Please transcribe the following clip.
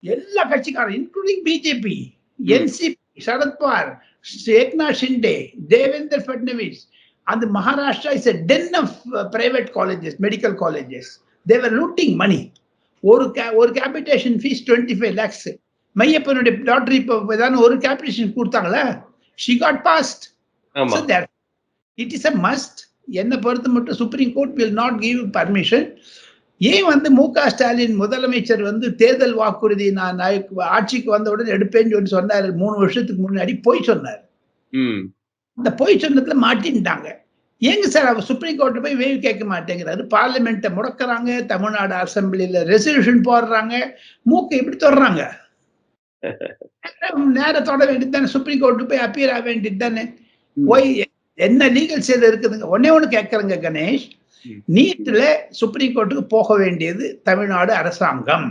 எல்லா கட்சிக்காரரும் including BJP, NCP, Sharad Pawar, Eknath Shinde, Devendra Fadnavis. And Maharashtra is a den of private colleges, medical colleges. They were looting money. ஒரு capitation fees 25 lakhs. மையப்பனுடைய doctor இப்போ ஏதாவது ஒரு capitation கொடுத்தாங்களா? She got passed. So that it is a must. என்ன பொறுத்த மட்டும் supreme court will not give permission. ஏன் மு.க. ஸ்டாலின் முதலமைச்சர் தேர்தல் வாக்குறுதி நான் ஆட்சிக்கு வந்தவுடன் எடுப்பேன்னு சொல்லி சொன்னார். 3 வருஷத்துக்கு முன்னாடி போய் சொன்னார். அந்த பொய் சொன்னதுல மாட்டின்ட்டாங்க. ஏங்க சார் அவர் சுப்ரீம் கோர்ட் போய் வேவு கேட்க மாட்டேங்கிறாரு? பார்லிமெண்ட்டை முடக்கிறாங்க, தமிழ்நாடு அசம்பிளியில ரெசல்யூஷன் போடுறாங்க, மூக்கு எப்படி தொடறாங்க? நேரம் தொட வேண்டியது தானே, சுப்ரீம் கோர்ட்டு போய் அப்பியர் ஆக வேண்டியது தானே. போய் என்ன லீகல் சேதம் இருக்குதுங்க? ஒண்ணு கேட்கறேங்க கணேஷ், நீட்ல சுப்ரீம் கோர்ட்டுக்கு போக வேண்டியது தமிழ்நாடு அரசாங்கம்.